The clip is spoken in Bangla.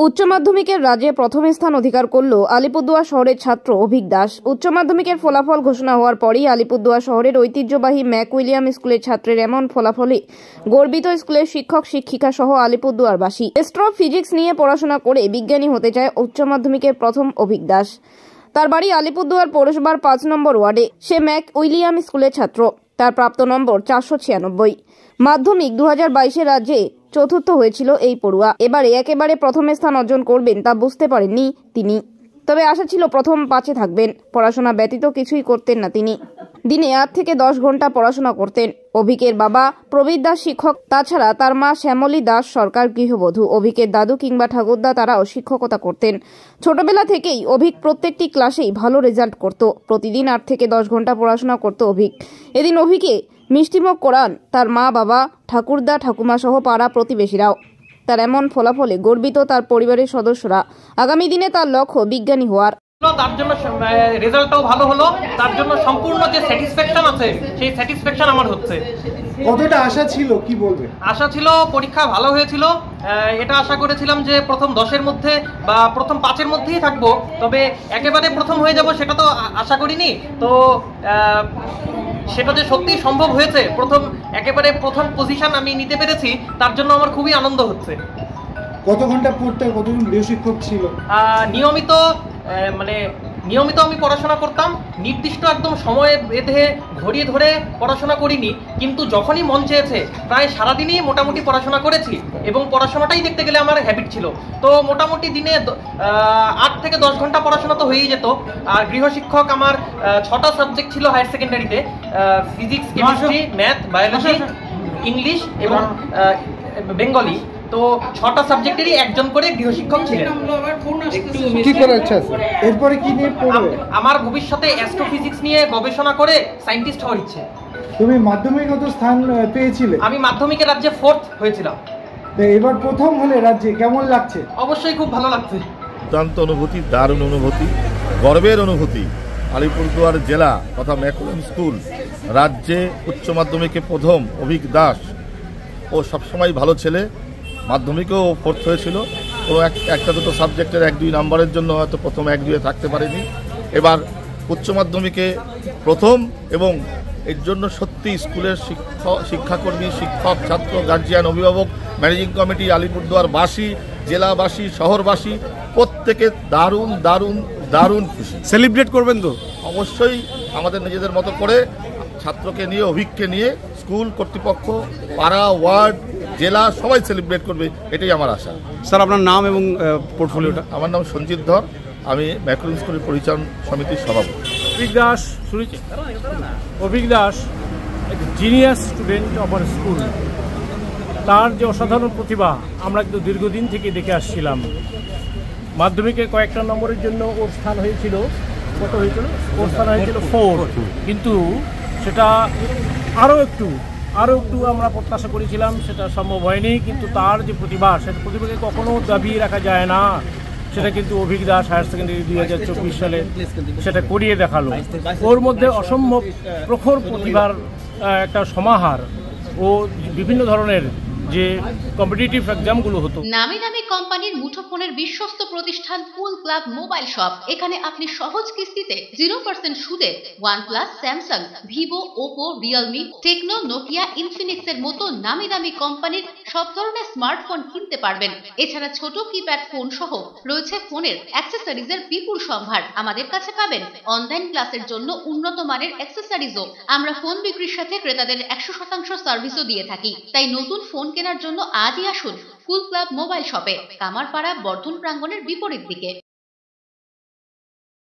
উচ্চ মাধ্যমিকের রাজ্যে প্রথম স্থান অধিকার করল আলিপুরদুয়ার শহরের ছাত্র অভিক দাস। উচ্চ মাধ্যমিকের ফলাফল ঘোষণা হওয়ার পরই আলিপুরদুয়ার শহরের ঐতিহ্যবাহী ম্যাক উইলিয়াম স্কুলের ছাত্রের এমন ফলাফলে গর্বিত স্কুলের শিক্ষক শিক্ষিকা সহ আলিপুরদুয়ারবাসী। এস্ট্রো ফিজিক্স নিয়ে পড়াশোনা করে বিজ্ঞানী হতে চায় উচ্চ মাধ্যমিকের প্রথম অভিক দাস। তার বাড়ি আলিপুরদুয়ার পৌরসভার 5 নম্বর ওয়ার্ডে। সে ম্যাক উইলিয়াম স্কুলের ছাত্র। তার প্রাপ্ত নম্বর 496। মাধ্যমিক 2022 রাজ্যে চতুর্থ হয়েছিল এই পড়ুয়া। এবারে একেবারে প্রথম স্থান অর্জন করবেন তা বুঝতে পারেননি তিনি। তবে আশা ছিল প্রথম 5-এ থাকবেন। পড়াশোনা ব্যতীত কিছুই করতেন না তিনি। দিনে 8 থেকে 10 ঘন্টা পড়াশোনা করতেন। অভিকের বাবা প্রবীর দাস শিক্ষক, তাছাড়া তার মা শ্যামলী দাস সরকার গৃহবধূ। অভিকের দাদু কিংবা ঠাকুরদা তারাও শিক্ষকতা করতেন। ছোটবেলা থেকেই অভিক প্রত্যেকটি ক্লাসেই ভালো রেজাল্ট করত। প্রতিদিন 8 থেকে 10 ঘন্টা পড়াশোনা করত অভিক। এদিন অভিকে মিষ্টিমুখ করান তার মা বাবা, ঠাকুরদা ঠাকুমা সহ পাড়া প্রতিবেশীরাও। তার এমন ফলাফলে গর্বিত তার পরিবারের সদস্যরা। আগামী দিনে তার লক্ষ্য বিজ্ঞানী হওয়ার। তার জন্য রেজাল্টটাও ভালো হলো, তার জন্য সম্পূর্ণ যে স্যাটিসফ্যাকশন আছে সেই স্যাটিসফ্যাকশন আমার হচ্ছে। কতটা আশা ছিল, কি বলবে? আশা ছিল পরীক্ষা ভালো হয়েছিল। এটা আশা করেছিলাম যে প্রথম 10-এর মধ্যে বা প্রথম 5-এর মধ্যেই থাকবো, তবে একেবারে প্রথম হয়ে যাব সেটা তো আশা করিনি। তো সেটা যে সত্যি সম্ভব হয়েছে, একেবারে প্রথম পজিশন আমি নিতে পেরেছি, তার জন্য আমার খুবই আনন্দ হচ্ছে। কত ঘন্টা পড়তে, কতজন গৃহশিক্ষক ছিল? নিয়মিত আমি পড়াশোনা করতাম। নির্দিষ্ট একদম সময়ে বেঁধে ঘড়ি ধরে পড়াশোনা করিনি, কিন্তু যখনই মন চেয়েছে প্রায় সারাদিনই মোটামুটি পড়াশোনা করেছি এবং পড়াশোনাটাই দেখতে গেলে আমার হ্যাবিট ছিল। তো মোটামুটি দিনে 8 থেকে 10 ঘন্টা পড়াশোনা তো হয়েই যেত। আর গৃহশিক্ষক আমার 6টা সাবজেক্ট ছিল হায়ার সেকেন্ডারিতে: physics, chemistry, math, biology, English এবং বেঙ্গলি। তো 6টা সাবজেক্টেরই একজন করে গৃহশিক্ষক ছিলেন। কি করার ইচ্ছা আছে? এরপরে কি নিয়ে পড়বে? আমার ভবিষ্যতে অ্যাস্ট্রোফিজিক্স নিয়ে গবেষণা করে সায়েন্টিস্ট হওয়ার ইচ্ছে। তুমি মাধ্যমিকগত স্থান পেয়েছিলে? আমি মাধ্যমিকে রাজ্যে 4th হয়েছিলাম। এবার প্রথম হলে রাজ্যে, কেমন লাগছে? অবশ্যই খুব ভালো লাগছে। দুর্দান্ত অনুভূতি, দারুণ অনুভূতি, গর্বের অনুভূতি। আলিপুরদুয়ার জেলা তথা ম্যাক উইলিয়াম স্কুল রাজ্যে উচ্চ মাধ্যমিকে প্রথম অভিক দাস। ও সবসময় ভালো ছেলে। মাধ্যমিকেও 4th হয়েছিল। ও একটা দুটো সাবজেক্টের 1-2 নাম্বারের জন্য হয়তো প্রথম 1-2-এ থাকতে পারেনি। এবার উচ্চ মাধ্যমিকে প্রথম, এবং এর জন্য সত্যি স্কুলের শিক্ষাকর্মী, শিক্ষক, ছাত্র, গার্জিয়ান, অভিভাবক, ম্যানেজিং কমিটি, আলিপুরদুয়ারবাসী, জেলাবাসী, শহরবাসী প্রত্যেকে দারুণ দারুণ দারুণ খুশি। সেলিব্রেট করবেন তো? অবশ্যই আমাদের নিজেদের মতো করে ছাত্রকে নিয়ে, অভিককে নিয়ে স্কুল কর্তৃপক্ষ, পাড়া, ওয়ার্ড, জেলা সবাই সেলিব্রেট করবে, এটাই আমার আশা। স্যার, আপনার নাম এবং পোর্টফোলিওটা? আমার নাম সঞ্জিত ধর, আমি ম্যাক উইলিয়াম স্কুলের পরিচালন সমিতির সভাপতি। Abhik Das genius student of our school. তার যে অসাধারণ প্রতিভা আমরা কিন্তু দীর্ঘদিন থেকে দেখে আসছিলাম। মাধ্যমিকে কয়েকটা নম্বরের জন্য ওর স্থান হয়েছিল, কত হয়েছিল? ওর স্থান হয়েছিল 4, কিন্তু সেটা আরও একটু আমরা প্রত্যাশা করেছিলাম, সেটা সম্ভব হয়নি। কিন্তু তার যে প্রতিভা, সেটা প্রতিভাকে কখনো দাবিয়ে রাখা যায় না। সেটা কিন্তু অভিক দাস হায়ার সেকেন্ডারি 2024 সালে সেটা করিয়ে দেখালো। ওর মধ্যে অসম্ভব প্রখর প্রতিভার একটা সমাহার। ও বিভিন্ন ধরনের যে কম্পিটিটিভ এক্সামগুলো হতো। নামি দামি কোম্পানির মুঠোফোনের বিশ্বস্ত প্রতিষ্ঠান কুল ক্লাব মোবাইল শপ। এখানে আপনি সহজ কিস্তিতে 0% সুদে OnePlus, Samsung, Vivo, Oppo, Realme, Tecno, Nokia, ইনফিনিক্সের মতো নামি দামি কোম্পানির সব ধরনের স্মার্টফোন কিনতে পারবেন। এছাড়া ছোট কিপ্যাড ফোন সহ রয়েছে ফোনের অ্যাক্সেসরিজের বিপুল সম্ভার। আমাদের কাছে পাবেন অনলাইন ক্লাসের জন্য উন্নত মানের অ্যাক্সেসরিজও। আমরা ফোন বিক্রির সাথে ক্রেতাদের 100% সার্ভিসও দিয়ে থাকি। তাই নতুন ফোন কেনার জন্য আজই আসুন কুল ক্লাব মোবাইল শপে, কামারপাড়া বর্ধন প্রাঙ্গণের বিপরীত দিকে।